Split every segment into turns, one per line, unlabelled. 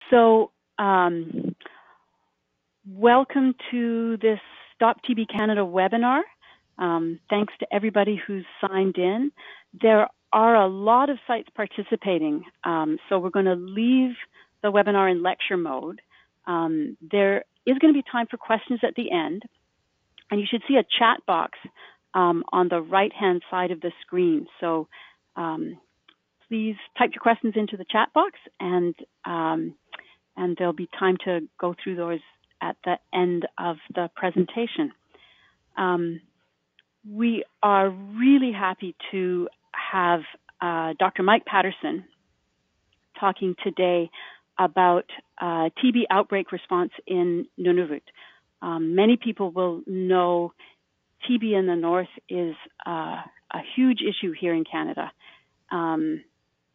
So, welcome to this Stop TB Canada webinar. Thanks to everybody who's signed in. There are a lot of sites participating, so we're going to leave the webinar in lecture mode. There is going to be time for questions at the end, and you should see a chat box on the right-hand side of the screen. So please type your questions into the chat box, and there'll be time to go through those at the end of the presentation. We are really happy to have Dr. Mike Patterson talking today about TB outbreak response in Nunavut. Many people will know TB in the north is a huge issue here in Canada.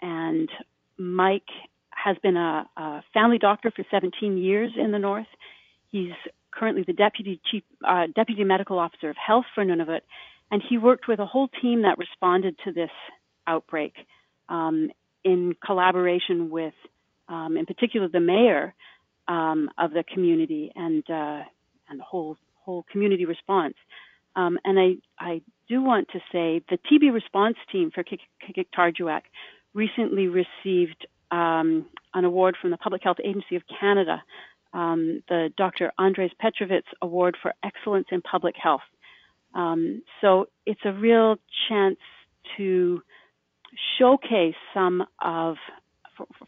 And Mike has been a family doctor for 17 years in the north. He's currently the Deputy Medical Officer of Health for Nunavut, and he worked with a whole team that responded to this outbreak in collaboration with, in particular, the mayor of the community and the whole community response. And I do want to say the TB response team for Qikiqtarjuaq recently received an award from the Public Health Agency of Canada, the Dr. Andres Petrovitz Award for Excellence in Public Health. So it's a real chance to showcase some of,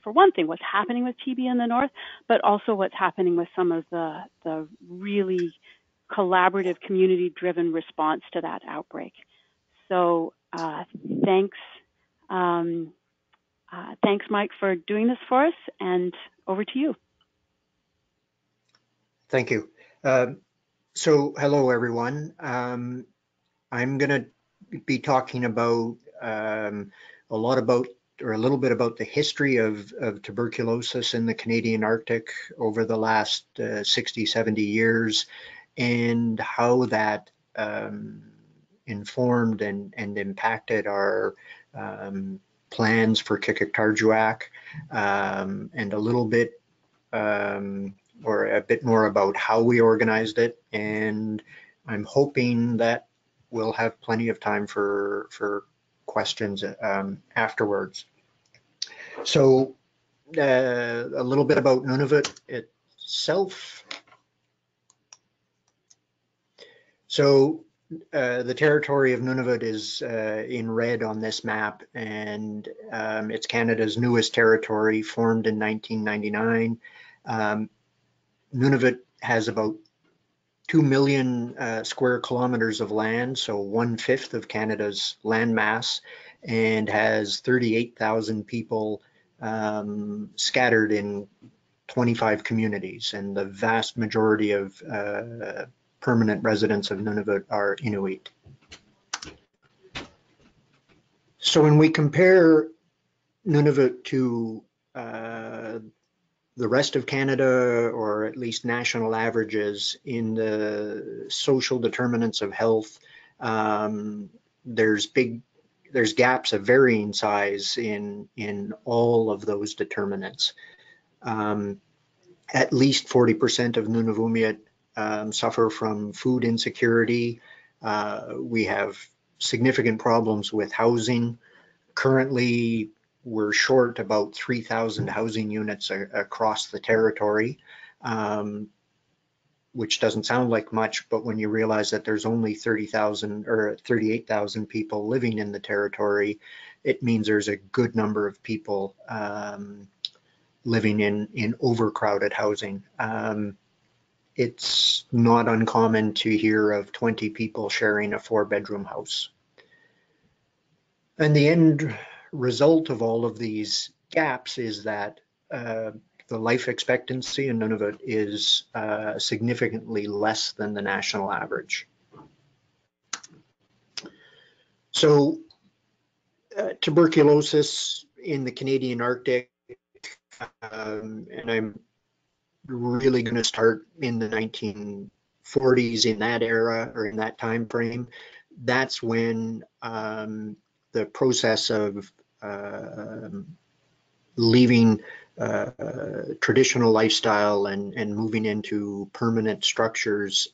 for one thing, what's happening with TB in the north, but also what's happening with some of the really collaborative, community-driven response to that outbreak. So thanks, Mike, for doing this for us, and over to you.
Thank you. So hello, everyone. I'm going to be talking about a little bit about the history of tuberculosis in the Canadian Arctic over the last 60, 70 years, and how that informed and impacted our plans for Qikiqtarjuaq, and a little bit or a bit more about how we organized it. And I'm hoping that we'll have plenty of time for questions afterwards. So a little bit about Nunavut itself. So the territory of Nunavut is in red on this map, and it's Canada's newest territory, formed in 1999. Nunavut has about 2 million square kilometers of land, so 1/5 of Canada's land mass, and has 38,000 people scattered in 25 communities, and the vast majority of permanent residents of Nunavut are Inuit. So when we compare Nunavut to the rest of Canada, or at least national averages in the social determinants of health, there's gaps of varying size in all of those determinants. At least 40% of Nunavummiut suffer from food insecurity. We have significant problems with housing. Currently, we're short about 3,000 housing units across the territory, which doesn't sound like much, but when you realize that there's only 30,000 or 38,000 people living in the territory, it means there's a good number of people living in overcrowded housing. It's not uncommon to hear of 20 people sharing a 4-bedroom house. And the end result of all of these gaps is that the life expectancy in Nunavut is significantly less than the national average. So tuberculosis in the Canadian Arctic, and I'm really going to start in the 1940s, in that era or in that time frame. That's when the process of leaving traditional lifestyle and moving into permanent structures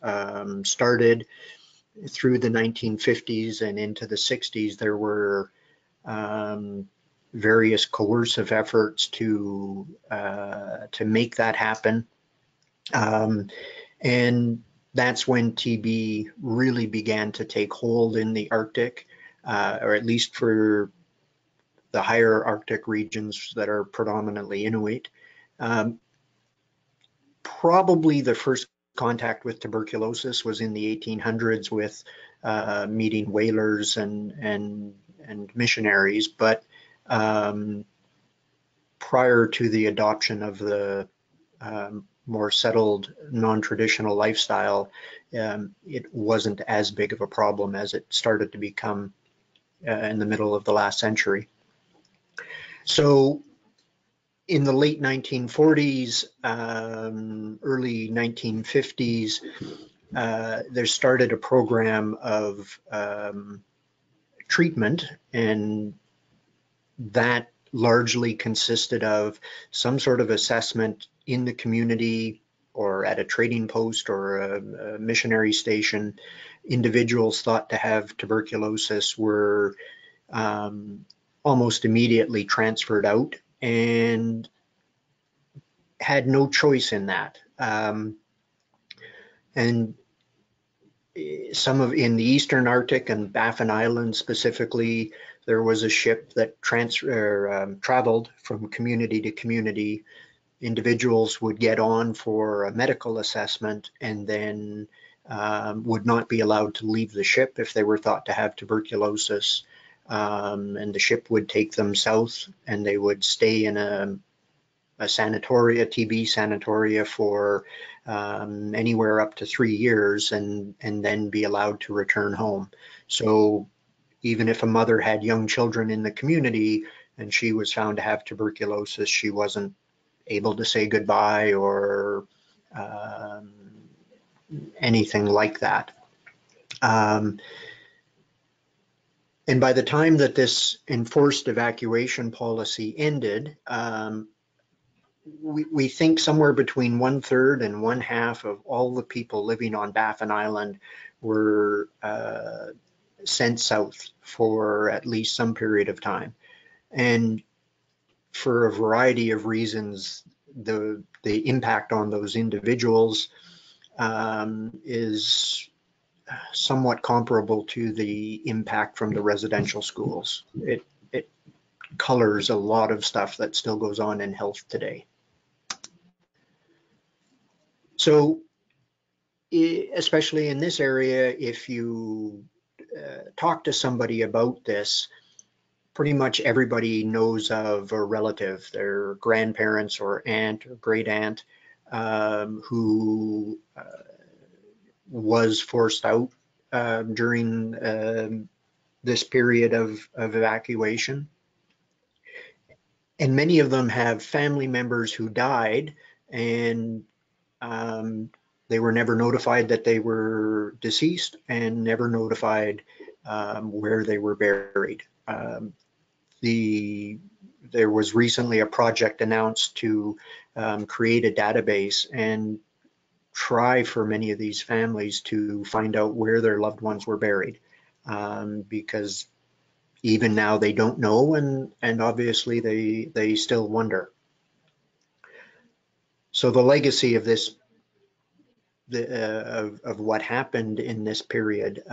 started through the 1950s and into the 60s. There were various coercive efforts to make that happen, and that's when TB really began to take hold in the Arctic, or at least for the higher Arctic regions that are predominantly Inuit. Probably the first contact with tuberculosis was in the 1800s with meeting whalers and missionaries, but prior to the adoption of the more settled, non-traditional lifestyle, it wasn't as big of a problem as it started to become in the middle of the last century. So in the late 1940s, early 1950s, there started a program of treatment, and that largely consisted of some sort of assessment in the community or at a trading post or a missionary station. Individuals thought to have tuberculosis were almost immediately transferred out and had no choice in that. And some of in the Eastern Arctic and Baffin Island specifically, there was a ship that traveled from community to community. Individuals would get on for a medical assessment and then would not be allowed to leave the ship if they were thought to have tuberculosis. And the ship would take them south, and they would stay in a sanatoria, TB sanatoria, for anywhere up to 3 years, and then be allowed to return home. So even if a mother had young children in the community and she was found to have tuberculosis, she wasn't able to say goodbye or anything like that. And by the time that this enforced evacuation policy ended, we think somewhere between 1/3 and 1/2 of all the people living on Baffin Island were sent south for at least some period of time. And for a variety of reasons, the impact on those individuals is somewhat comparable to the impact from the residential schools. It colors a lot of stuff that still goes on in health today. So especially in this area, if you talk to somebody about this, pretty much everybody knows of a relative, their grandparents or aunt or great aunt, who was forced out during this period of evacuation. And many of them have family members who died, and they were never notified that they were deceased and never notified where they were buried. There was recently a project announced to create a database and try for many of these families to find out where their loved ones were buried, because even now they don't know, and obviously they still wonder. So the legacy of this, of what happened in this period,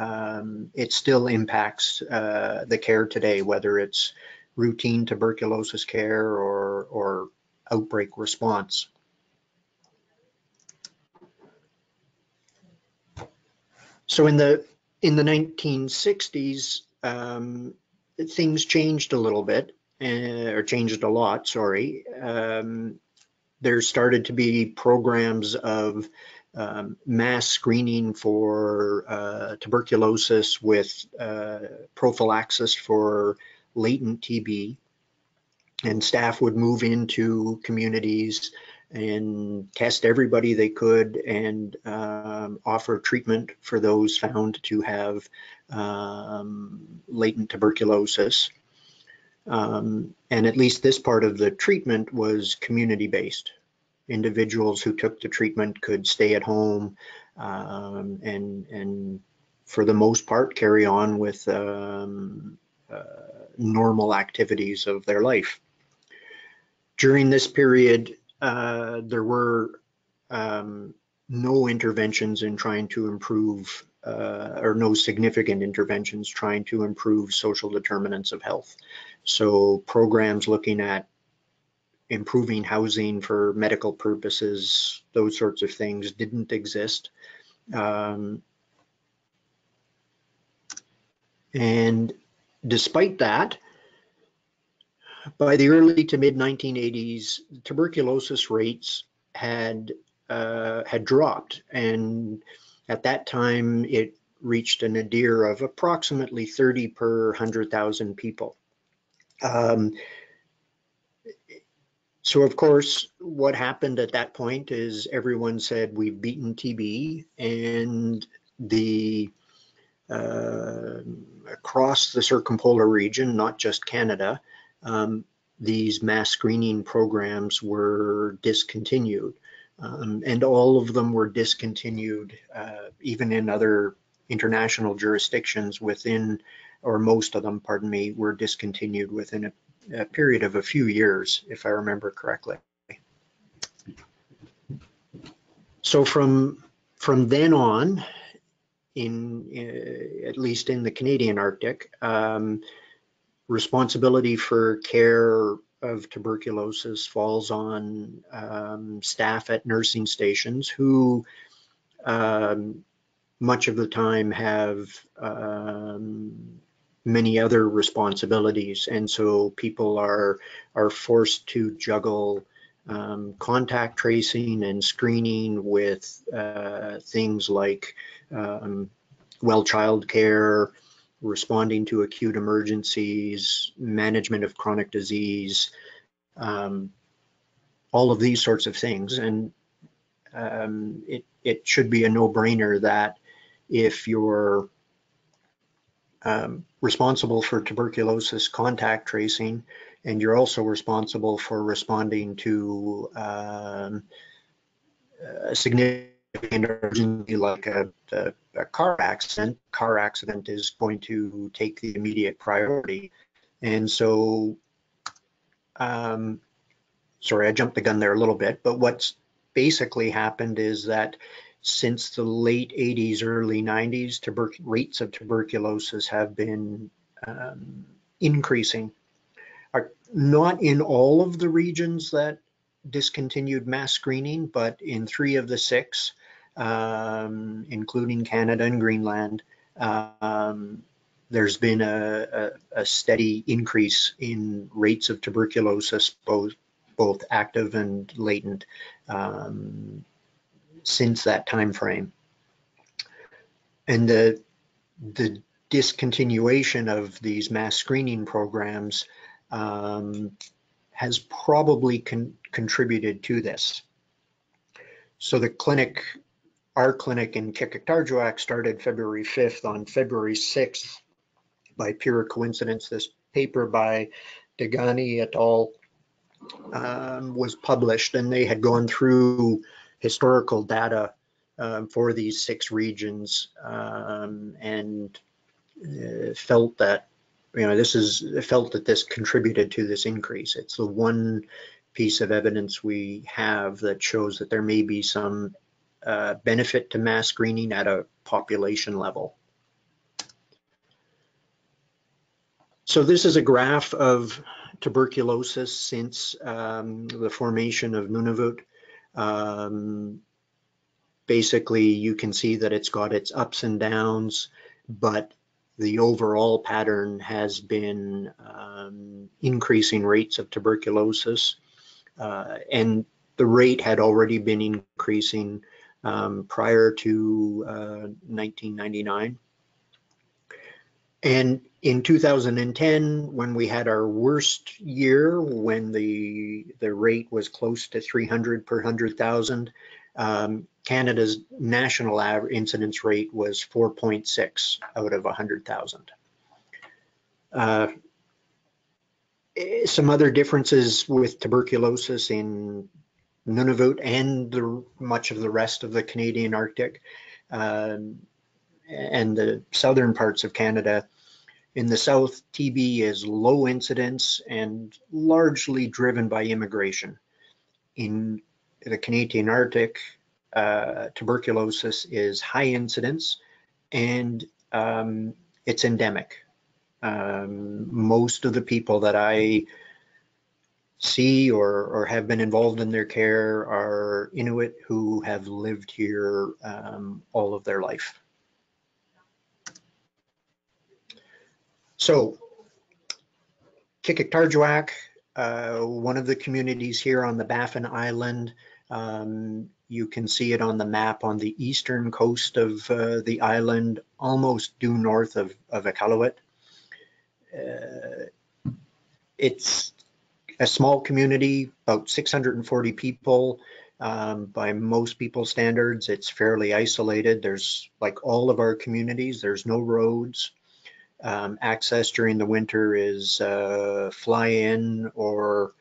it still impacts the care today, whether it's routine tuberculosis care or outbreak response. So in the 1960s, things changed a little bit, or changed a lot, sorry. There started to be programs of mass screening for tuberculosis with prophylaxis for latent TB, and staff would move into communities and test everybody they could and offer treatment for those found to have latent tuberculosis. And at least this part of the treatment was community-based. Individuals who took the treatment could stay at home and for the most part carry on with normal activities of their life. During this period, there were no interventions in trying to improve or no significant interventions trying to improve social determinants of health. So programs looking at improving housing for medical purposes, those sorts of things didn't exist. And despite that, by the early to mid 1980s, tuberculosis rates had dropped, and at that time it reached a nadir of approximately 30 per 100,000 people. So of course, what happened at that point is everyone said we've beaten TB, and the across the circumpolar region, not just Canada, these mass screening programs were discontinued, and all of them were discontinued, even in other international jurisdictions within, or most of them, pardon me, were discontinued within a period of a few years, if I remember correctly. So from then on, at least in the Canadian Arctic, responsibility for care of tuberculosis falls on staff at nursing stations who much of the time have many other responsibilities, and so people are forced to juggle contact tracing and screening with things like well child care, responding to acute emergencies, management of chronic disease, all of these sorts of things. And it should be a no-brainer that if you're responsible for tuberculosis contact tracing, and you're also responsible for responding to a significant emergency like a car accident is going to take the immediate priority. And so, sorry, I jumped the gun there a little bit, but what's basically happened is that since the late 80s, early 90s, rates of tuberculosis have been increasing. Not in all of the regions that discontinued mass screening, but in 3 of the 6, including Canada and Greenland, there's been a steady increase in rates of tuberculosis, both active and latent, since that time frame. And the discontinuation of these mass screening programs has probably contributed to this. So the clinic, our clinic in Qikiqtarjuaq, started February 5th. On February 6th, by pure coincidence, this paper by Degani et al. Was published, and they had gone through historical data for these 6 regions and felt that this contributed to this increase. It's the one piece of evidence we have that shows that there may be some benefit to mass screening at a population level. So this is a graph of tuberculosis since the formation of Nunavut. Basically, you can see that it's got its ups and downs, but the overall pattern has been increasing rates of tuberculosis, and the rate had already been increasing prior to 1999. And in 2010, when we had our worst year, when the rate was close to 300 per 100,000, Canada's national incidence rate was 4.6 out of 100,000. Some other differences with tuberculosis in Nunavut and much of the rest of the Canadian Arctic and the southern parts of Canada. In the south, TB is low incidence and largely driven by immigration. In the Canadian Arctic, tuberculosis is high incidence and it's endemic. Most of the people that I see or have been involved in their care are Inuit who have lived here all of their life. So Qikiqtarjuaq, one of the communities here on the Baffin Island. You can see it on the map on the eastern coast of the island, almost due north of Iqaluit. It's a small community, about 640 people. By most people's standards, it's fairly isolated. There's, like all of our communities, there's no roads. Access during the winter is fly in or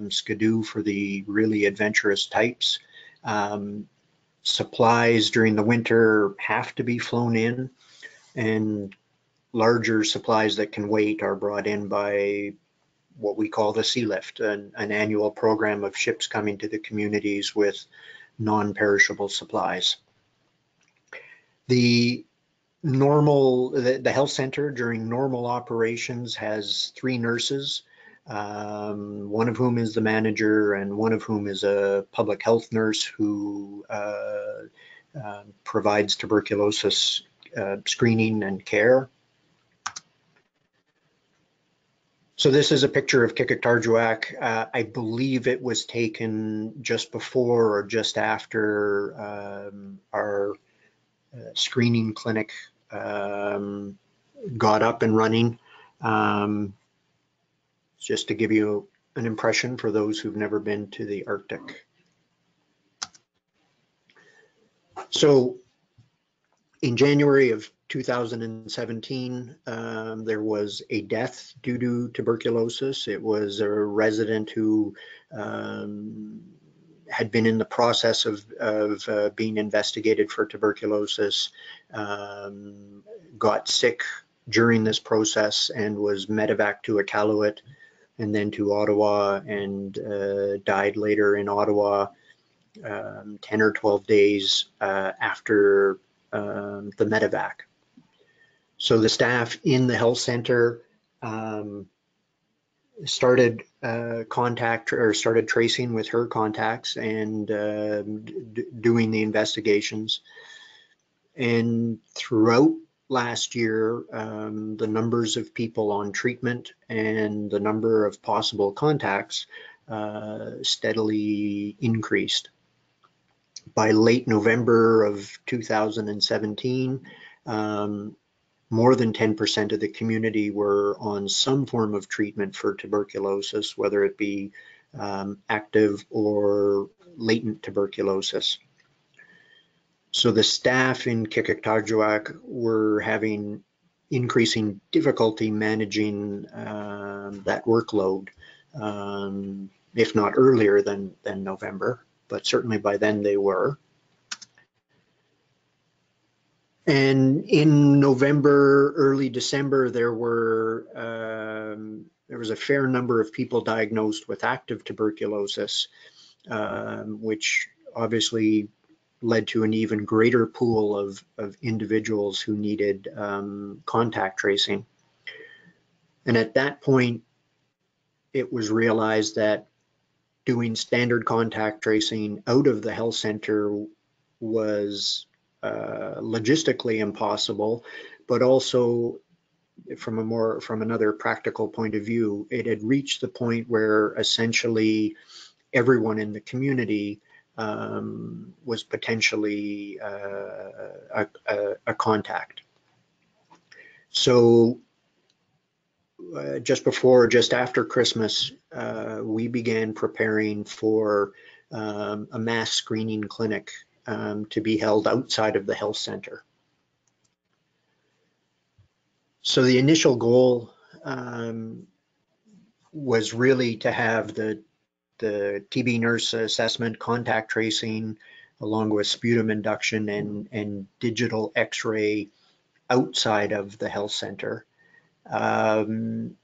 skidoo for the really adventurous types. Supplies during the winter have to be flown in, and larger supplies that can wait are brought in by what we call the Sea Lift, an annual program of ships coming to the communities with non-perishable supplies. The health center during normal operations has 3 nurses, one of whom is the manager and one of whom is a public health nurse who provides tuberculosis screening and care. So this is a picture of Qikiqtarjuaq. I believe it was taken just before or just after our screening clinic got up and running. Just to give you an impression for those who've never been to the Arctic. So in January of 2017, there was a death due to tuberculosis. It was a resident who had been in the process of being investigated for tuberculosis, got sick during this process and was medevaced to Iqaluit and then to Ottawa, and died later in Ottawa 10 or 12 days after the medevac. So the staff in the health center started started tracing with her contacts and doing the investigations. And throughout last year, the numbers of people on treatment and the number of possible contacts steadily increased. By late November of 2017, more than 10% of the community were on some form of treatment for tuberculosis, whether it be active or latent tuberculosis. So the staff in Qikiqtarjuaq were having increasing difficulty managing that workload, if not earlier than November, but certainly by then they were. And in November, early December, there was a fair number of people diagnosed with active tuberculosis, which obviously led to an even greater pool of individuals who needed contact tracing. And at that point, it was realized that doing standard contact tracing out of the health center was logistically impossible, but also from another practical point of view, it had reached the point where essentially everyone in the community was potentially a contact. So just after Christmas, we began preparing for a mass screening clinic to be held outside of the health center. So the initial goal was really to have the TB nurse assessment, contact tracing, along with sputum induction and digital X-ray outside of the health center. And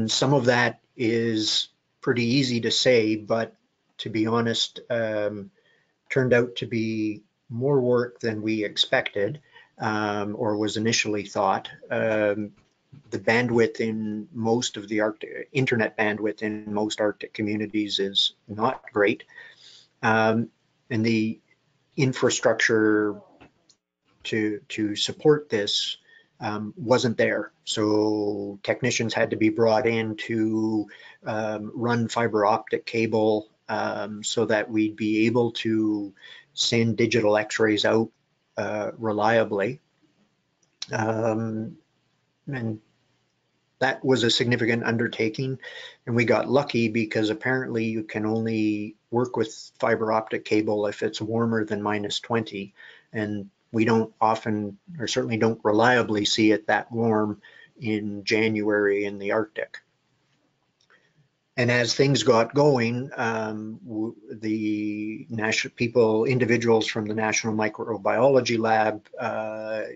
some of that is pretty easy to say, but to be honest, turned out to be more work than we expected, or was initially thought. The bandwidth in most of the Arctic, internet bandwidth in most Arctic communities is not great. And the infrastructure to support this wasn't there. So technicians had to be brought in to run fiber optic cable so that we'd be able to send digital X-rays out reliably. And that was a significant undertaking, and we got lucky because apparently you can only work with fiber optic cable if it's warmer than -20, and we don't often, or certainly don't reliably, see it that warm in January in the Arctic. And as things got going, the individuals from the National Microbiology Lab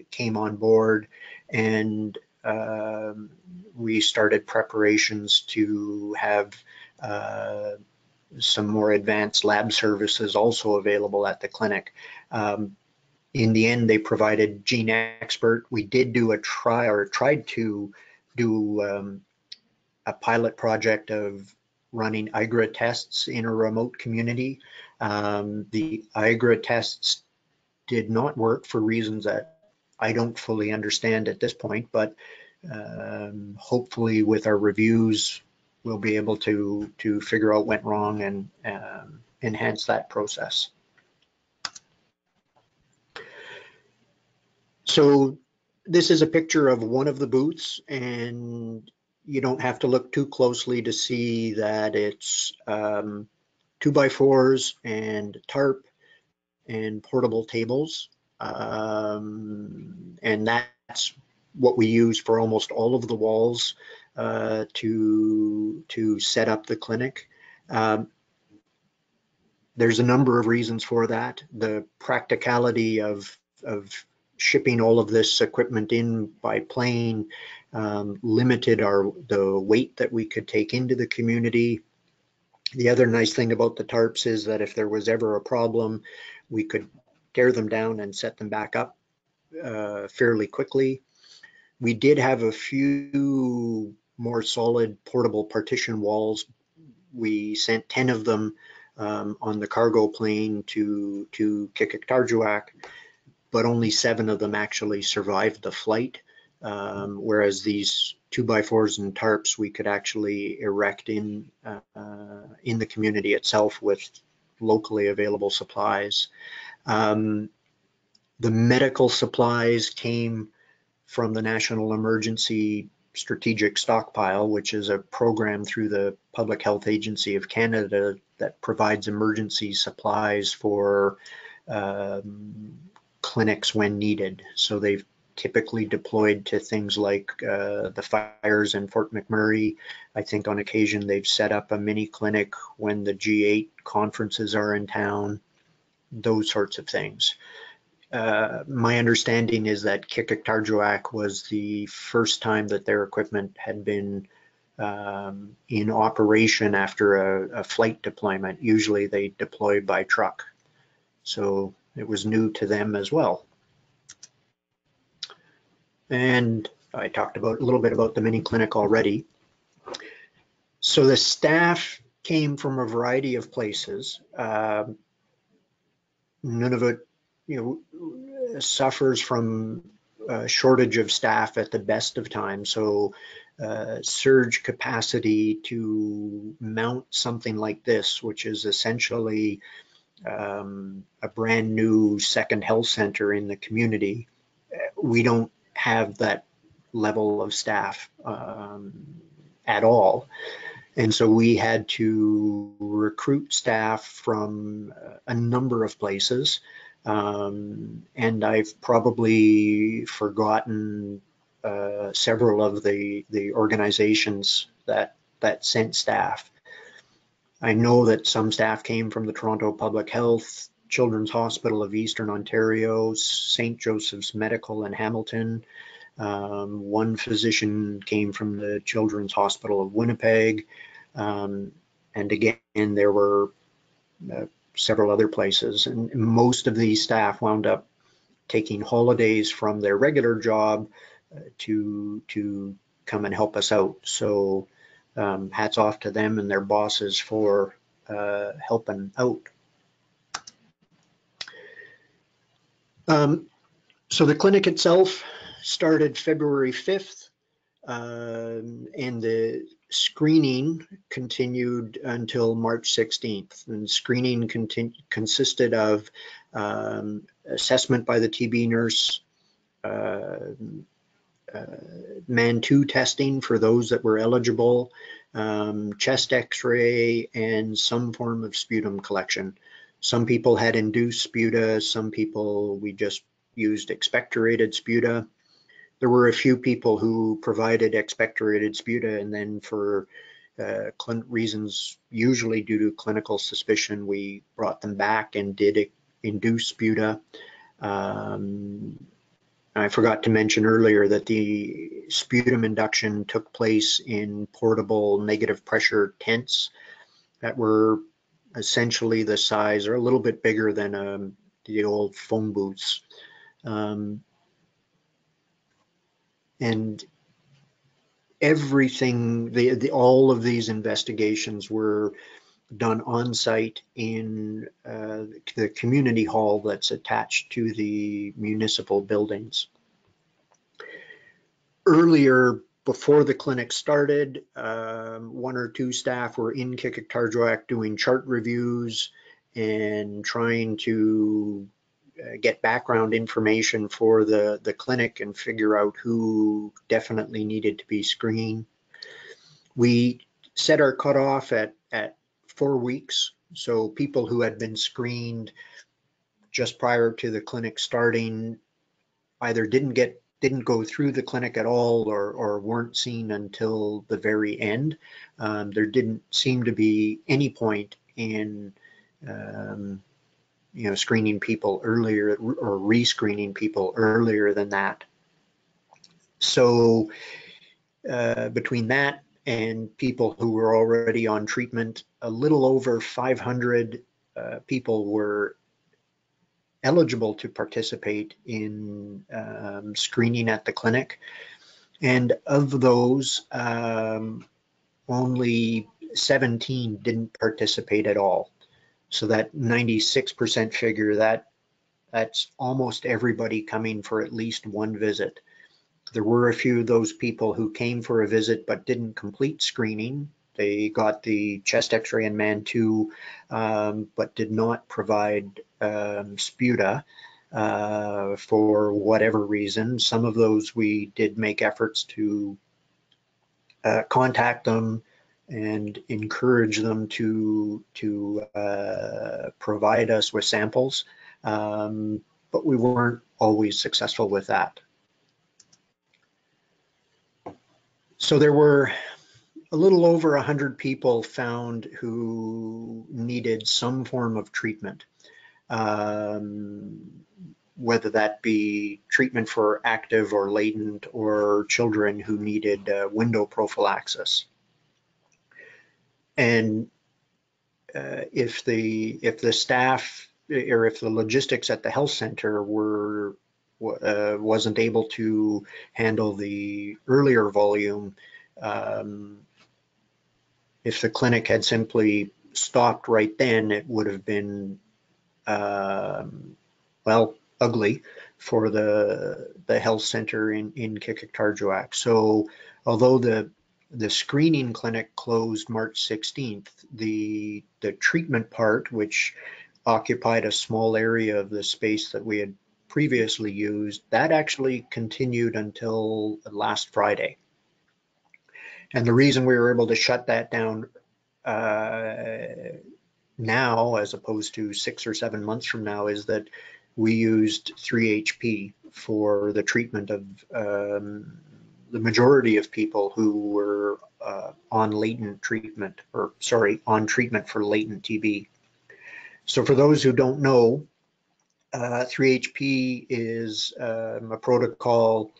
came on board, and we started preparations to have some more advanced lab services also available at the clinic. In the end, they provided Gene Expert. We did do tried to do a pilot project of running IGRA tests in a remote community. The IGRA tests did not work for reasons that I don't fully understand at this point, but hopefully with our reviews, we'll be able to figure out what went wrong and enhance that process. So this is a picture of one of the booths, and you don't have to look too closely to see that it's 2x4s and tarp and portable tables. And that's what we use for almost all of the walls to set up the clinic. There's a number of reasons for that. The practicality of shipping all of this equipment in by plane limited the weight that we could take into the community. The other nice thing about the tarps is that if there was ever a problem, we could tear them down and set them back up fairly quickly. We did have a few more solid portable partition walls. We sent 10 of them on the cargo plane to Qikiqtarjuaq, but only 7 of them actually survived the flight, whereas these 2x4s and tarps we could actually erect in the community itself with locally available supplies. The medical supplies came from the National Emergency Strategic Stockpile, which is a program through the Public Health Agency of Canada that provides emergency supplies for clinics when needed. So they've typically deployed to things like the fires in Fort McMurray. I think on occasion they've set up a mini clinic when the G8 conferences are in town, those sorts of things. My understanding is that Qikiqtarjuaq was the first time that their equipment had been in operation after a flight deployment. Usually they deploy by truck. So it was new to them as well. And I talked a little bit about the mini clinic already. So the staff came from a variety of places. Nunavut, suffers from a shortage of staff at the best of times. So surge capacity to mount something like this, which is essentially a brand new second health center in the community. We don't have that level of staff at all. And so we had to recruit staff from a number of places. And I've probably forgotten several of the organizations that sent staff. I know that some staff came from the Toronto Public Health, Children's Hospital of Eastern Ontario, St. Joseph's Medical in Hamilton. One physician came from the Children's Hospital of Winnipeg. And again, there were several other places. And most of these staff wound up taking holidays from their regular job to come and help us out. So hats off to them and their bosses for helping out. So the clinic itself started February 5th, and the screening continued until March 16th. And screening consisted of assessment by the TB nurse, MAN2 testing for those that were eligible, chest x-ray, and some form of sputum collection. Some people had induced sputa, some people we just used expectorated sputa. There were a few people who provided expectorated sputa, and then for reasons usually due to clinical suspicion, we brought them back and did induce sputa. I forgot to mention earlier that the sputum induction took place in portable negative pressure tents that were essentially the size or a little bit bigger than the old phone booths. And everything, all of these investigations were done on site in the community hall that's attached to the municipal buildings. Earlier, before the clinic started, one or two staff were in Qikiqtarjuaq doing chart reviews and trying to get background information for the clinic and figure out who definitely needed to be screened. We set our cutoff at 4 weeks. So people who had been screened just prior to the clinic starting either didn't go through the clinic at all or weren't seen until the very end. There didn't seem to be any point in screening people earlier or re-screening people earlier than that. So between that and people who were already on treatment, a little over 500 people were eligible to participate in screening at the clinic. And of those, only 17 didn't participate at all. So that 96% figure, that's almost everybody coming for at least one visit. There were a few of those people who came for a visit but didn't complete screening. They got the chest x-ray and MAN2, but did not provide sputa for whatever reason. Some of those we did make efforts to contact them and encourage them to provide us with samples, but we weren't always successful with that. So there were a little over 100 people found who needed some form of treatment, whether that be treatment for active or latent, or children who needed window prophylaxis. And if the staff or if the logistics at the health center wasn't able to handle the earlier volume, if the clinic had simply stopped right then, it would have been, well, ugly for the health center in Qikiqtarjuaq. So although the screening clinic closed March 16th, the treatment part, which occupied a small area of the space that we had previously used, that actually continued until last Friday. And the reason we were able to shut that down now, as opposed to 6 or 7 months from now, is that we used 3-HP for the treatment of the majority of people who were on latent treatment, or sorry, on treatment for latent TB. So for those who don't know, 3HP is a protocol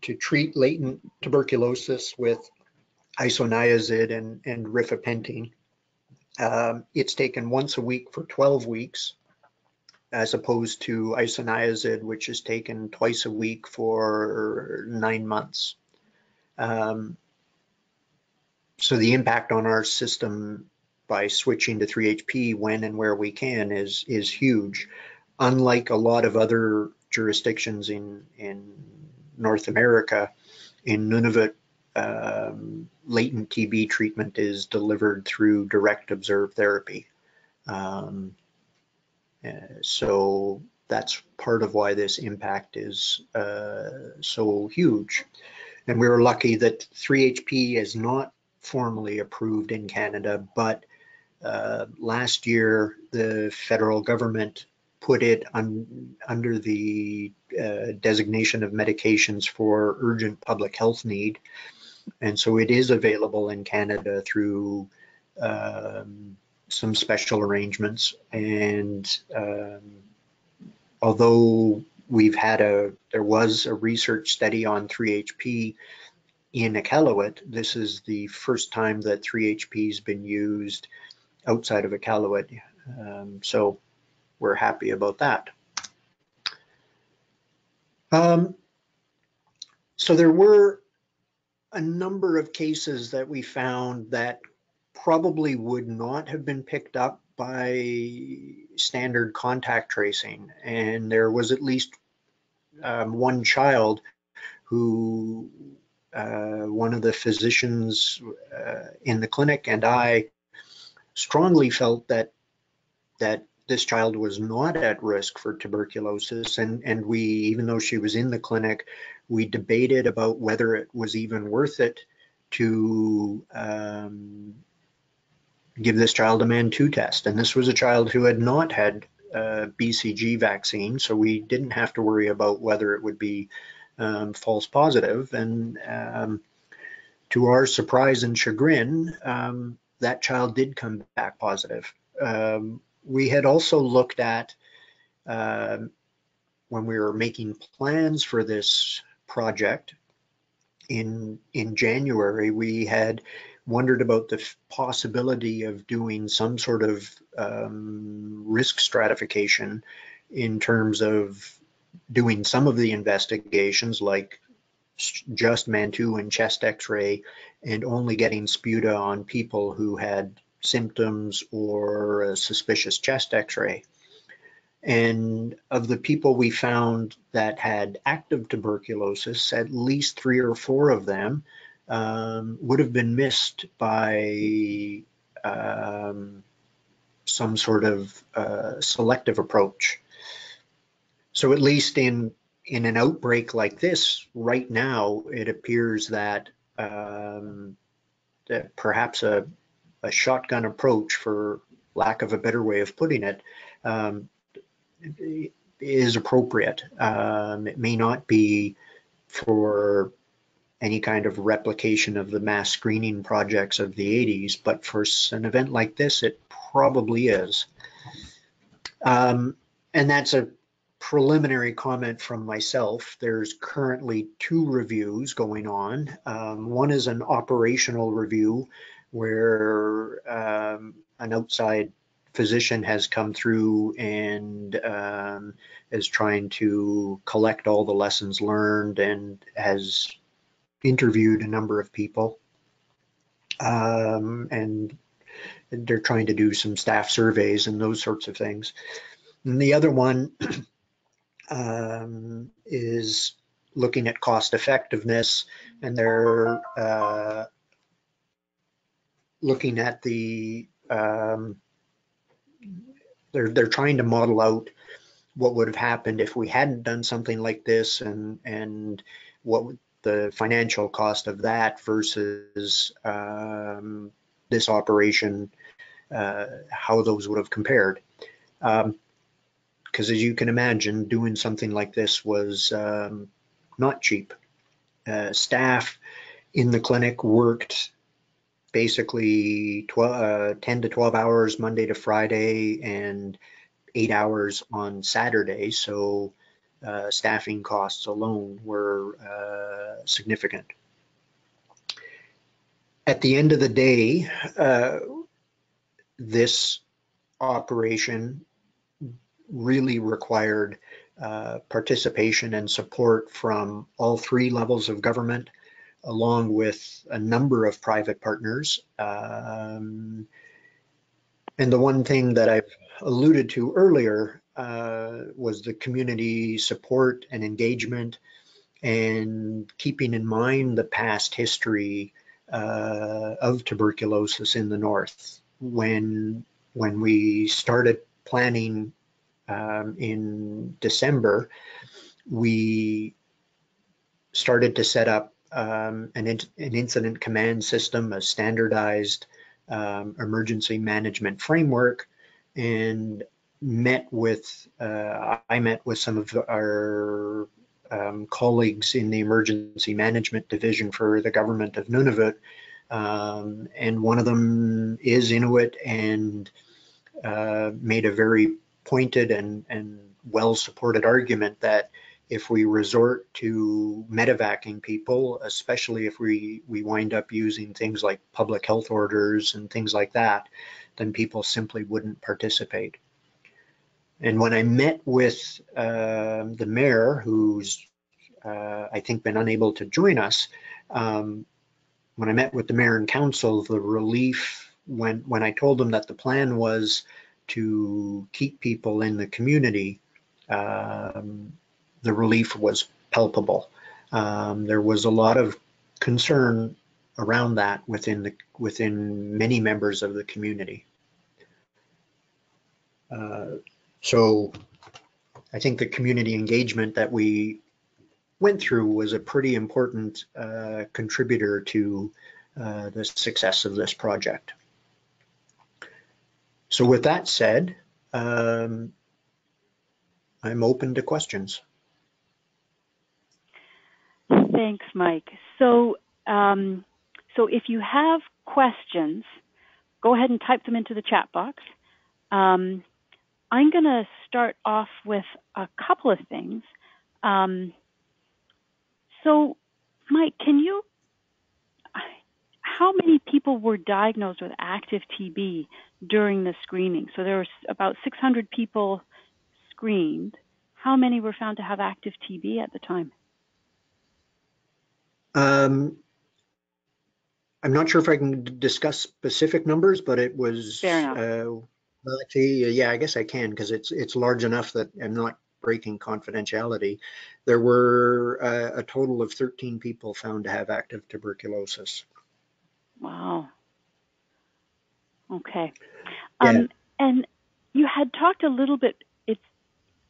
to treat latent tuberculosis with isoniazid and rifapentine. It's taken once a week for 12 weeks, as opposed to isoniazid, which is taken twice a week for 9 months. So the impact on our system by switching to 3HP when and where we can is huge. Unlike a lot of other jurisdictions in North America, in Nunavut, latent TB treatment is delivered through direct observed therapy. So that's part of why this impact is so huge. And we were lucky that 3HP is not formally approved in Canada, but last year the federal government put it under the designation of medications for urgent public health need. And so it is available in Canada through some special arrangements. And although there was a research study on 3HP in Iqaluit, this is the first time that 3HP has been used outside of Iqaluit. So we're happy about that. So there were a number of cases that we found that probably would not have been picked up by standard contact tracing. And there was at least one child who one of the physicians in the clinic and I strongly felt that this child was not at risk for tuberculosis, and we, even though she was in the clinic, we debated about whether it was even worth it to give this child a MAN2 test. And this was a child who had not had BCG vaccine, so we didn't have to worry about whether it would be false positive. And to our surprise and chagrin, that child did come back positive. We had also looked at, when we were making plans for this project in January, we had wondered about the possibility of doing some sort of risk stratification in terms of doing some of the investigations, like just MAN2 and chest x-ray, and only getting sputa on people who had symptoms or a suspicious chest x-ray. And of the people we found that had active tuberculosis, at least 3 or 4 of them would have been missed by some sort of selective approach. So at least in an outbreak like this, right now, it appears that, that perhaps a shotgun approach, for lack of a better way of putting it, is appropriate. It may not be for any kind of replication of the mass screening projects of the 80s, but for an event like this, it probably is. And that's a preliminary comment from myself. There's currently 2 reviews going on. One is an operational review where an outside physician has come through and is trying to collect all the lessons learned and has interviewed a number of people. And they're trying to do some staff surveys and those sorts of things. And the other one is looking at cost effectiveness, and they're looking at the they're trying to model out what would have happened if we hadn't done something like this, and what would the financial cost of that versus this operation, how those would have compared. Because as you can imagine, doing something like this was not cheap. staff in the clinic worked basically 10 to 12 hours Monday to Friday and 8 hours on Saturday. So staffing costs alone were significant. At the end of the day, this operation really required participation and support from all three levels of government, along with a number of private partners. And the one thing that I've alluded to earlier was the community support and engagement, and keeping in mind the past history of tuberculosis in the North. When we started planning in December, we started to set up an incident command system, a standardized emergency management framework, and I met with some of our colleagues in the Emergency Management Division for the government of Nunavut, and one of them is Inuit, and made a very pointed and well-supported argument that if we resort to medevacing people, especially if we wind up using things like public health orders and things like that, then people simply wouldn't participate. And when I met with the mayor, who's I think been unable to join us, when I met with the mayor and council, the relief when I told them that the plan was to keep people in the community, the relief was palpable. There was a lot of concern around that within many members of the community. So I think the community engagement that we went through was a pretty important contributor to the success of this project. So with that said, I'm open to questions.
Thanks, Mike. So, so if you have questions, go ahead and type them into the chat box. I'm going to start off with a couple of things. So, Mike, how many people were diagnosed with active TB during the screening? So there were about 600 people screened. How many were found to have active TB at the time?
I'm not sure if I can discuss specific numbers, but it was,
Fair enough.
well, actually, yeah, I guess I can, because it's large enough that I'm not breaking confidentiality. There were a total of 13 people found to have active tuberculosis.
Wow. Okay.
Yeah.
And you had talked a little bit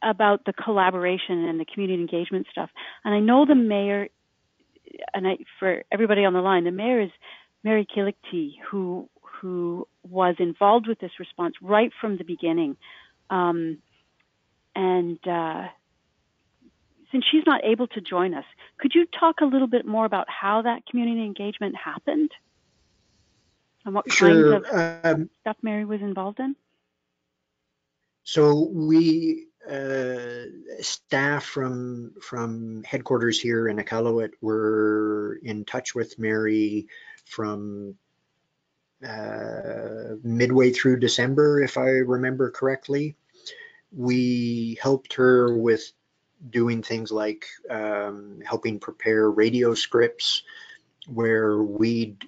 about the collaboration and the community engagement stuff. And I know the mayor, and for everybody on the line, the mayor is Mary Qikiqtarjuaq, who was involved with this response right from the beginning. Since she's not able to join us, could you talk a little bit more about how that community engagement happened and what kinds of stuff Mary was involved in?
So we, staff from headquarters here in Iqaluit were in touch with Mary from midway through December, if I remember correctly. We helped her with doing things like helping prepare radio scripts, where we'd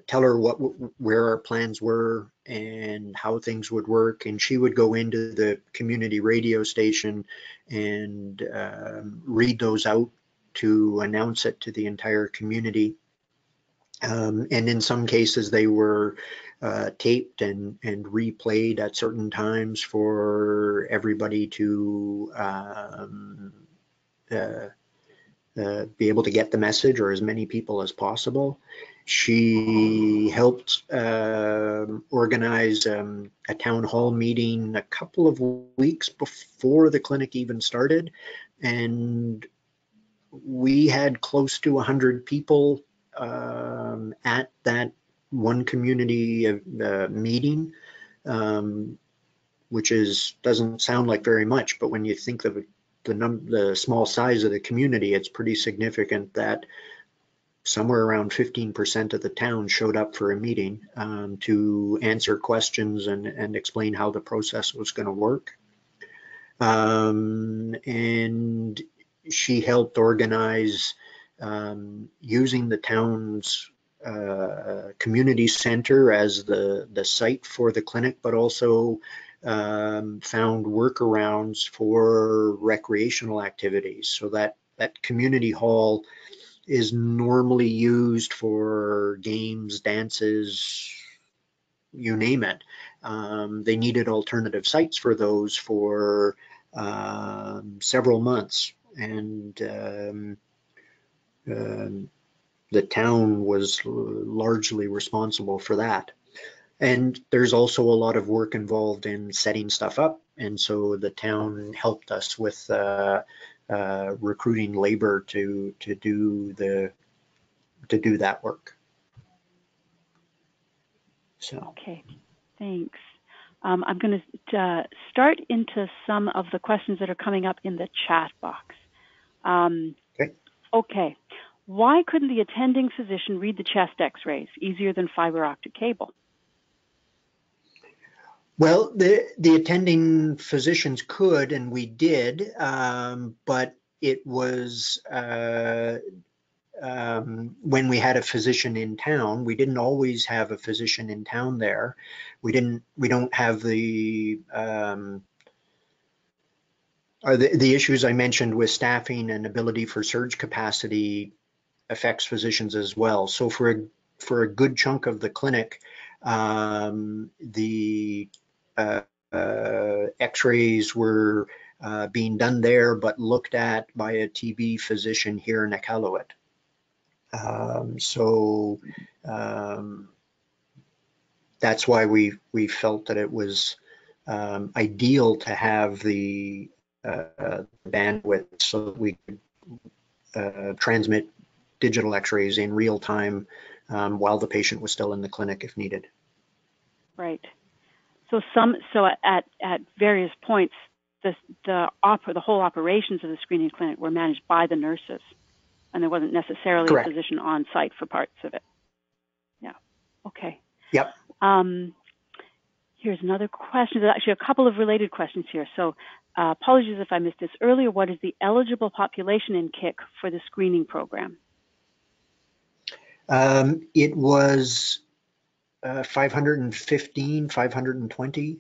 tell her where our plans were and how things would work, and she would go into the community radio station and read those out to announce it to the entire community. And in some cases they were taped and replayed at certain times for everybody to be able to get the message, or as many people as possible. She helped organize a town hall meeting a couple of weeks before the clinic even started, and we had close to 100 people at that one community meeting, which doesn't sound like very much, but when you think of the small size of the community, it's pretty significant that somewhere around 15% of the town showed up for a meeting to answer questions and explain how the process was going to work. And she helped organize using the town's community center as the site for the clinic, but also found workarounds for recreational activities, so that community hall is normally used for games, dances, you name it. They needed alternative sites for those for several months, and the town was largely responsible for that. And there's also a lot of work involved in setting stuff up, and so the town helped us with recruiting labor to do that work. So.
Okay, thanks. I'm going to start into some of the questions that are coming up in the chat box. Okay. Why couldn't the attending physician read the chest x-rays? Easier than fiber optic cable.
Well, the attending physicians could, and we did, but it was when we had a physician in town. We didn't always have a physician in town there. We don't have the issues I mentioned with staffing and ability for surge capacity affects physicians as well. So for a good chunk of the clinic, the x-rays were being done there, but looked at by a TB physician here in Iqaluit. That's why we felt that it was ideal to have the bandwidth so that we could transmit digital x-rays in real time while the patient was still in the clinic if needed.
Right. So at various points, the whole operations of the screening clinic were managed by the nurses, and there wasn't necessarily
Correct.
a physician on site for parts of it. Yeah. Okay.
Yep.
Here's another question. There's actually a couple of related questions here. So apologies if I missed this earlier. What is the eligible population in KIC for the screening program?
It was 515, 520,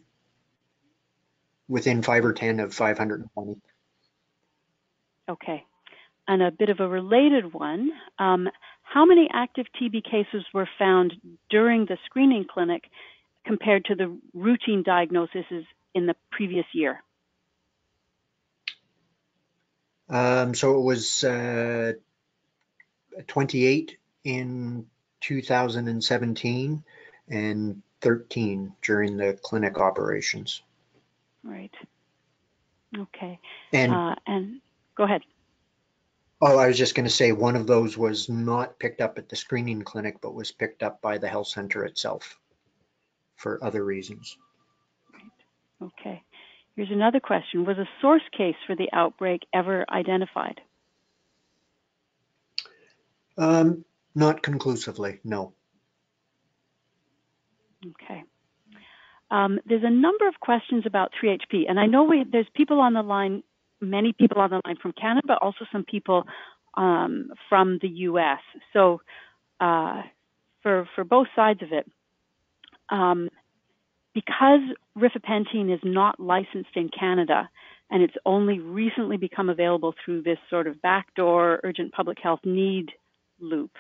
within 5 or 10 of 520.
Okay. And a bit of a related one, how many active TB cases were found during the screening clinic compared to the routine diagnoses in the previous year?
So it was 28 in 2017 and 13 during the clinic operations.
Right. Okay.
And
go ahead.
Oh, I was just going to say one of those was not picked up at the screening clinic, but was picked up by the health center itself for other reasons.
Right. Okay. Here's another question. Was a source case for the outbreak ever identified?
Not conclusively, no.
Okay. There's a number of questions about 3HP, and I know there's people on the line, many people on the line from Canada, but also some people from the U.S. So for both sides of it, because rifapentine is not licensed in Canada, and it's only recently become available through this sort of backdoor urgent public health need loop,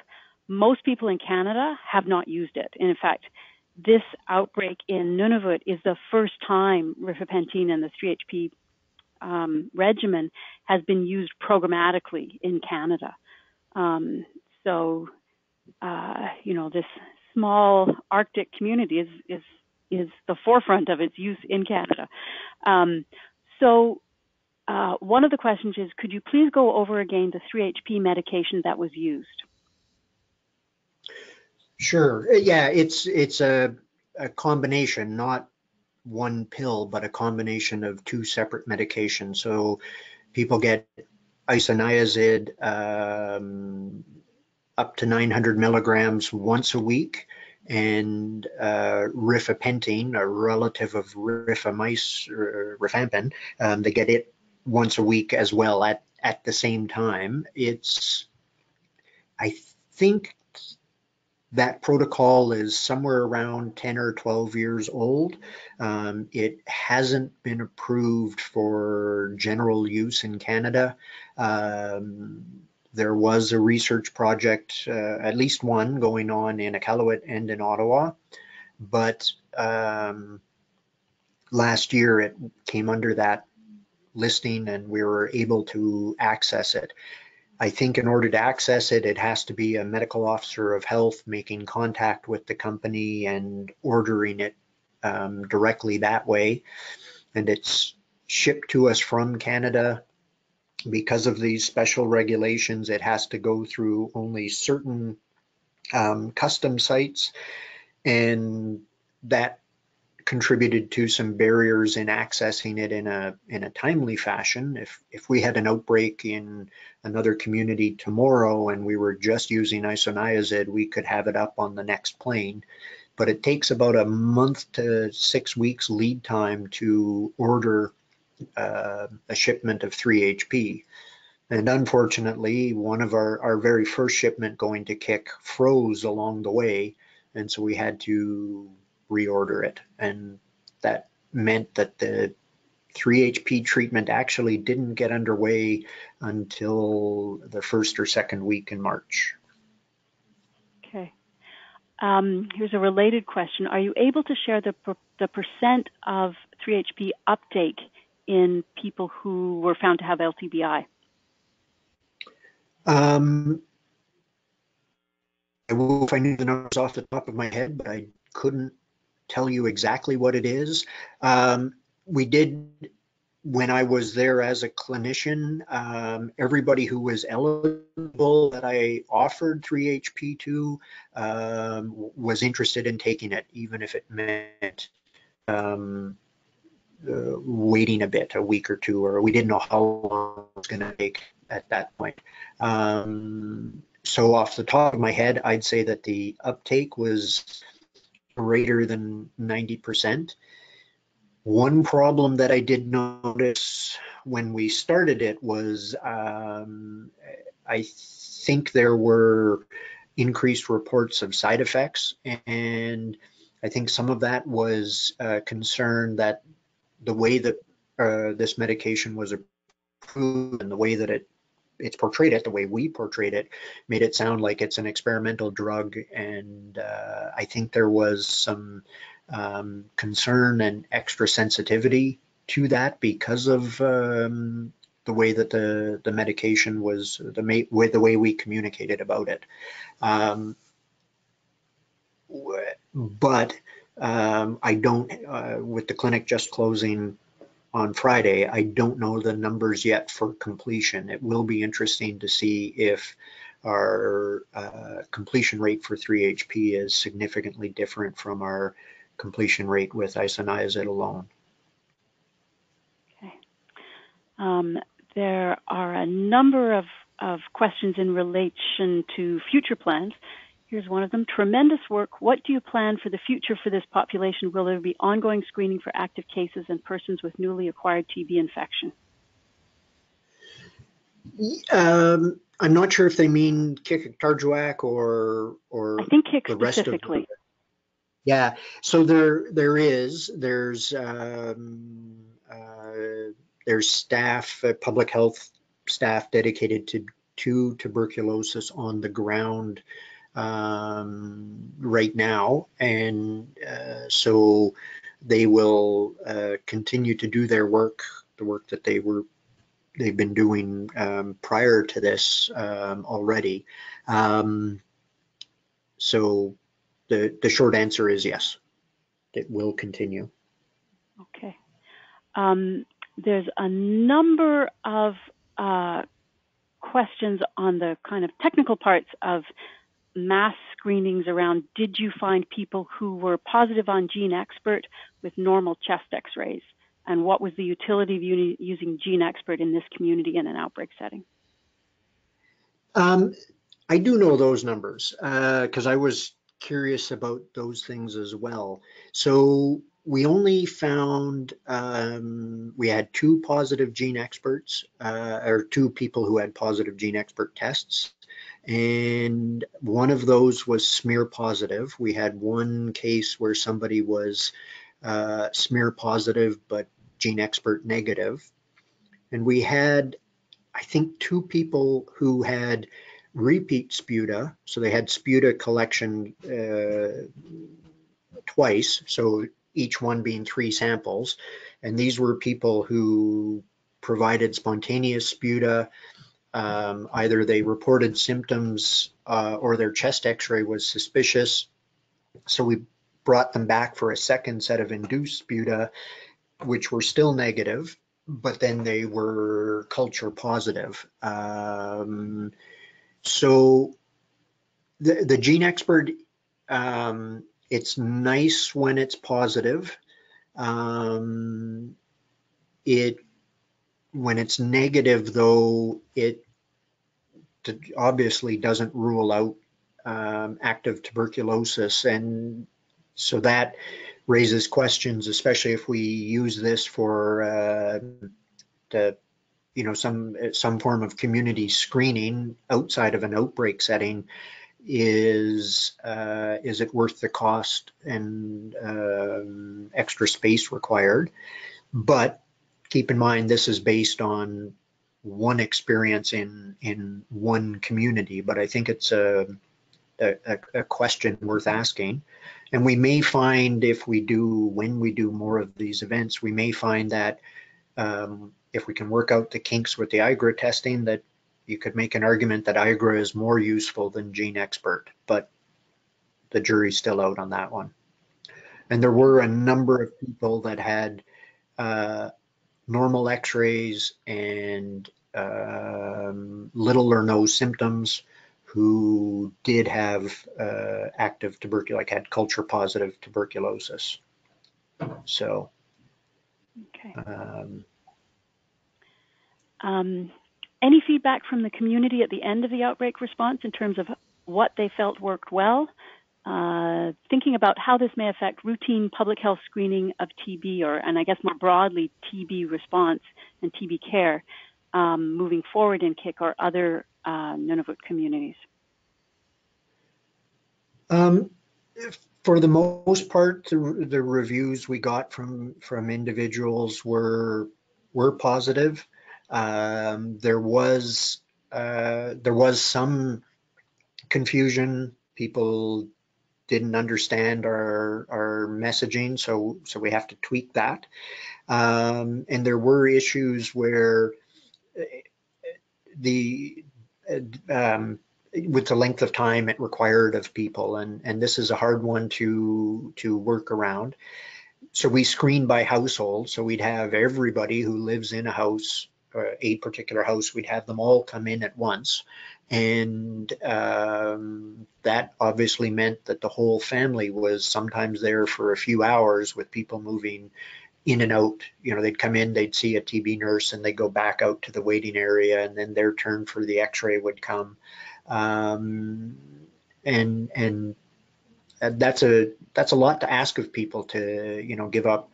most people in Canada have not used it. And in fact, this outbreak in Nunavut is the first time rifapentine and the 3HP regimen has been used programmatically in Canada. This small Arctic community is the forefront of its use in Canada. one of the questions is, could you please go over again the 3-HP medication that was used?
Sure. Yeah, it's a combination, not one pill, but a combination of two separate medications. So people get isoniazid up to 900 milligrams once a week, and rifapentine, a relative of rifampin, they get it once a week as well at the same time. I think that protocol is somewhere around 10 or 12 years old. It hasn't been approved for general use in Canada. There was a research project, at least one, going on in Iqaluit and in Ottawa, but last year it came under that listing and we were able to access it. I think in order to access it, it has to be a medical officer of health making contact with the company and ordering it directly that way. And it's shipped to us from Canada. Because of these special regulations, it has to go through only certain custom sites, and that contributed to some barriers in accessing it in a timely fashion. If we had an outbreak in another community tomorrow and we were just using isoniazid, we could have it up on the next plane. But it takes about a month to 6 weeks lead time to order a shipment of 3-HP. And unfortunately, one of our very first shipment going to Qiq froze along the way, and so we had to reorder it. And that meant that the 3-HP treatment actually didn't get underway until the first or second week in March.
Okay. Here's a related question. Are you able to share the percent of 3-HP uptake in people who were found to have LTBI?
I will if I knew the numbers off the top of my head, but I couldn't tell you exactly what it is. We did, when I was there as a clinician, everybody who was eligible that I offered 3-HP to was interested in taking it, even if it meant waiting a week or two, or we didn't know how long it was going to take at that point. So off the top of my head, I'd say that the uptake was greater than 90%. One problem that I did notice when we started it was I think there were increased reports of side effects, and I think some of that was concern that the way that this medication was approved and the way that it's portrayed it, the way we portrayed it, made it sound like it's an experimental drug. And I think there was some concern and extra sensitivity to that because of the way that the medication was, the way we communicated about it. But I don't, with the clinic just closing on Friday, I don't know the numbers yet for completion. It will be interesting to see if our completion rate for 3-HP is significantly different from our completion rate with isoniazid alone.
Okay. There are a number of questions in relation to future plans. Here's one of them. Tremendous work. What do you plan for the future for this population? Will there be ongoing screening for active cases and persons with newly acquired TB infection?
I'm not sure if they mean Qikiqtarjuaq or
I think Qiq
the rest
specifically.
of the, yeah. So there's staff, public health staff dedicated to tuberculosis on the ground right now, and so they will continue to do their work, the work that they've been doing prior to this already. So the short answer is yes, it will continue.
Okay. there's a number of questions on the kind of technical parts of mass screenings around, did you find people who were positive on GeneXpert with normal chest x-rays? And what was the utility of using GeneXpert in this community in an outbreak setting?
I do know those numbers because I was curious about those things as well. So we only found, we had 2 positive GeneXperts, or 2 people who had positive GeneXpert tests. And one of those was smear positive. We had one case where somebody was smear positive, but GeneXpert negative. And we had, I think, 2 people who had repeat sputa. So they had sputa collection twice. So each one being 3 samples. And these were people who provided spontaneous sputa. Either they reported symptoms or their chest x-ray was suspicious. So we brought them back for a second set of induced sputa, which were still negative, but then they were culture positive. So the GeneXpert, it's nice when it's positive. When it's negative, though, it obviously doesn't rule out active tuberculosis, and so that raises questions, especially if we use this for some form of community screening outside of an outbreak setting. Is it worth the cost and extra space required? But keep in mind, this is based on one experience in one community, but I think it's a question worth asking. And we may find when we do more of these events, we may find that if we can work out the kinks with the IGRA testing, that you could make an argument that IGRA is more useful than GeneXpert, but the jury's still out on that one. And there were a number of people that had normal x-rays and little or no symptoms who did have active tuberculosis, like had culture positive tuberculosis. So
okay. Any feedback from the community at the end of the outbreak response in terms of what they felt worked well? Thinking about how this may affect routine public health screening of TB, and I guess more broadly, TB response and TB care moving forward in Qiq or other Nunavut communities?
For the most part, the reviews we got from individuals were positive. There was some confusion. People didn't understand our messaging, so we have to tweak that. And there were issues where with the length of time it required of people, and this is a hard one to work around. So we screen by household, so we'd have everybody who lives in a house, a particular house, we'd have them all come in at once. And that obviously meant that the whole family was sometimes there for a few hours, with people moving in and out. They'd come in, they'd see a TB nurse, and they'd go back out to the waiting area, and then their turn for the x-ray would come. And that's a lot to ask of people, to give up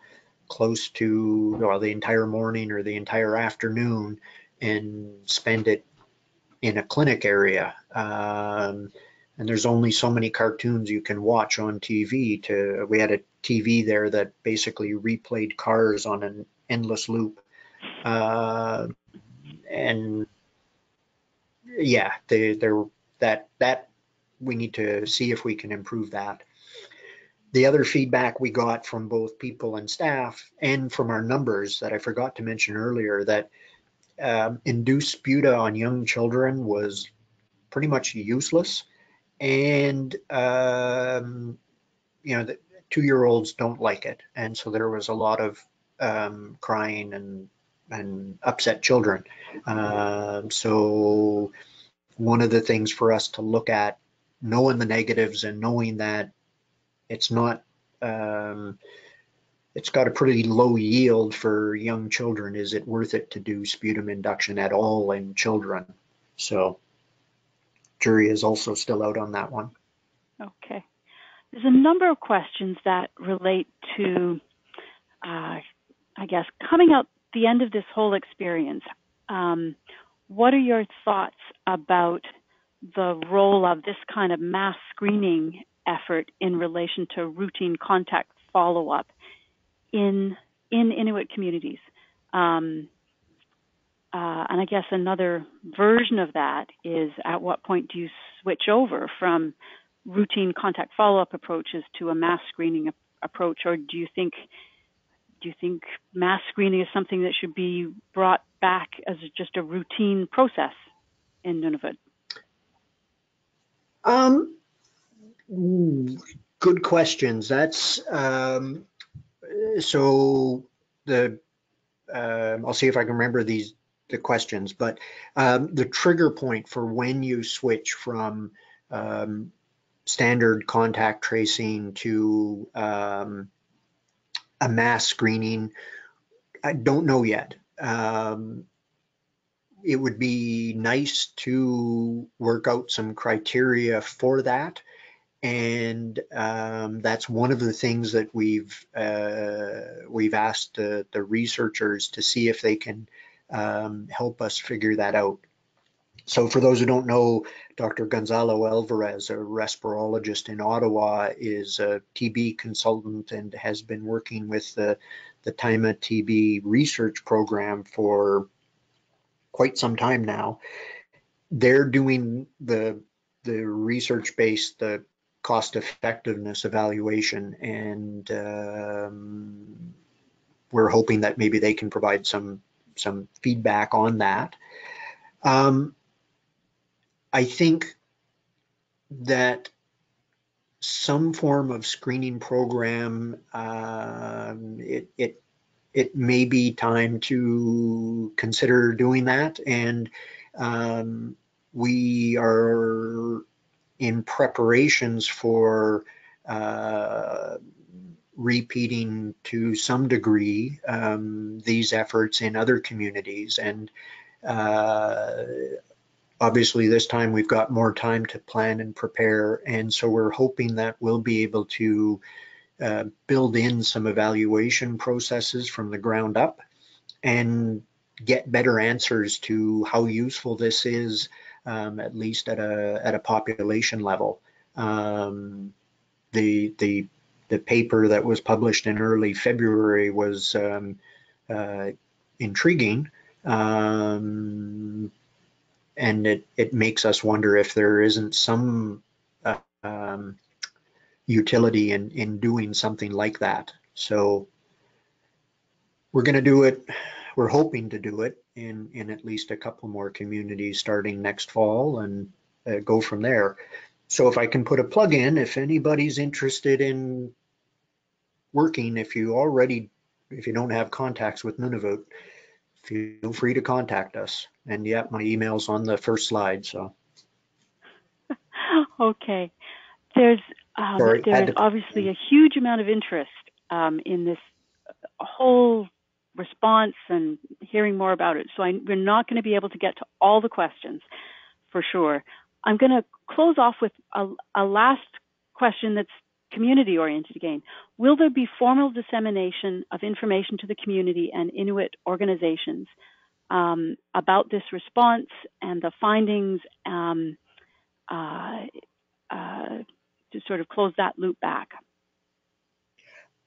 close to the entire morning or the entire afternoon and spend it in a clinic area. And there's only so many cartoons you can watch on TV. We had a TV there that basically replayed Cars on an endless loop. And yeah, that we need to see if we can improve that. The other feedback we got from both people and staff, and from our numbers that I forgot to mention earlier, that induced sputa on young children was pretty much useless. And the 2-year-olds don't like it, and so there was a lot of crying and upset children. So one of the things for us to look at, knowing the negatives and knowing that it's not, it's got a pretty low yield for young children. Is it worth it to do sputum induction at all in children? So jury is also still out on that one.
Okay. There's a number of questions that relate to, I guess, coming out the end of this whole experience. What are your thoughts about the role of this kind of mass screening effort in relation to routine contact follow-up in Inuit communities? And I guess another version of that is, at what point do you switch over from routine contact follow-up approaches to a mass screening approach, or do you think mass screening is something that should be brought back as just a routine process in Nunavut?
Good questions. That's so the I'll see if I can remember the questions, but the trigger point for when you switch from standard contact tracing to a mass screening, I don't know yet. It would be nice to work out some criteria for that. And that's one of the things that we've asked the researchers to see if they can help us figure that out. So for those who don't know, Dr. Gonzalo Alvarez, a respirologist in Ottawa, is a TB consultant and has been working with the TIMA TB research program for quite some time now. They're doing the research-based, the cost effectiveness evaluation, and we're hoping that maybe they can provide some feedback on that. I think that some form of screening program, it may be time to consider doing that, and we are in preparations for repeating to some degree these efforts in other communities. And obviously this time we've got more time to plan and prepare, and so we're hoping that we'll be able to build in some evaluation processes from the ground up and get better answers to how useful this is, at least at a population level. The paper that was published in early February was intriguing, and it makes us wonder if there isn't some utility in doing something like that. So we're going to do it. We're hoping to do it in at least a couple more communities starting next fall, and go from there. So if I can put a plug in, if anybody's interested in working, if you don't have contacts with Nunavut, feel free to contact us. And yeah, my email's on the first slide. So
okay, there's obviously a huge amount of interest in this whole response and hearing more about it. So we're not going to be able to get to all the questions for sure. I'm going to close off with a last question that's community oriented again. Will there be formal dissemination of information to the community and Inuit organizations about this response and the findings, to sort of close that loop back?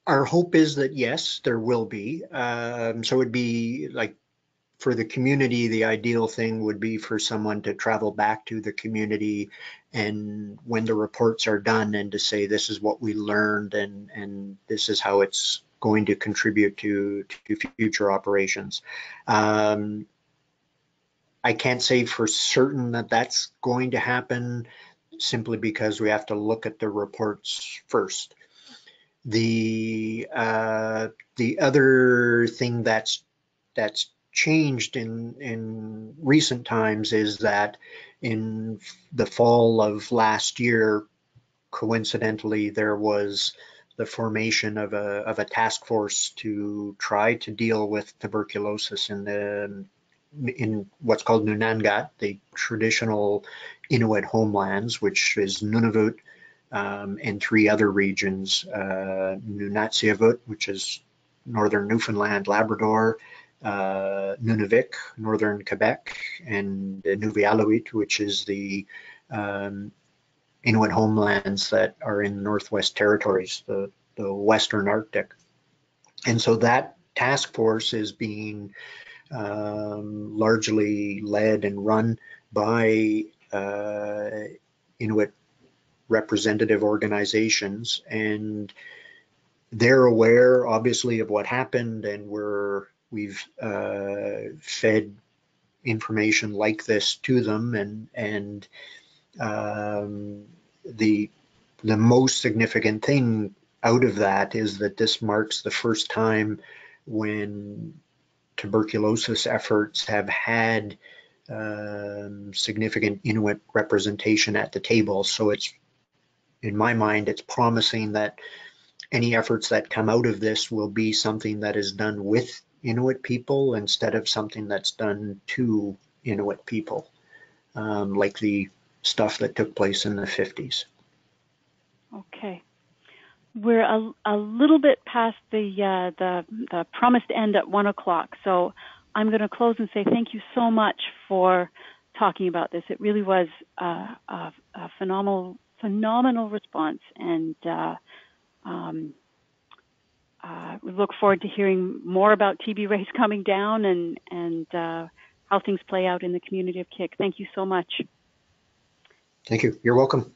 Our hope is that yes, there will be. So it'd be like, for the community, the ideal thing would be for someone to travel back to the community, and when the reports are done, and to say, this is what we learned, and this is how it's going to contribute to future operations. I can't say for certain that that's going to happen, simply because we have to look at the reports first. The other thing that's changed in recent times is that in the fall of last year, coincidentally, there was the formation of a task force to try to deal with tuberculosis in what's called Nunavut, the traditional Inuit homelands, which is Nunavut, and three other regions, Nunatsiavut, which is northern Newfoundland, Labrador, Nunavik, northern Quebec, and Nuvialuit, which is the Inuit homelands that are in Northwest Territories, the Western Arctic. And so that task force is being largely led and run by Inuit representative organizations, and they're aware, obviously, of what happened, and we've fed information like this to them, and the most significant thing out of that is that this marks the first time when tuberculosis efforts have had significant Inuit representation at the table. So it's, in my mind, it's promising that any efforts that come out of this will be something that is done with Inuit people instead of something that's done to Inuit people, like the stuff that took place in the 50s.
Okay. We're a little bit past the promised end at 1 o'clock, so I'm going to close and say thank you so much for talking about this. It really was a phenomenal response, and we look forward to hearing more about TB rates coming down and how things play out in the community of Qiq. Thank you so much.
Thank you. You're welcome.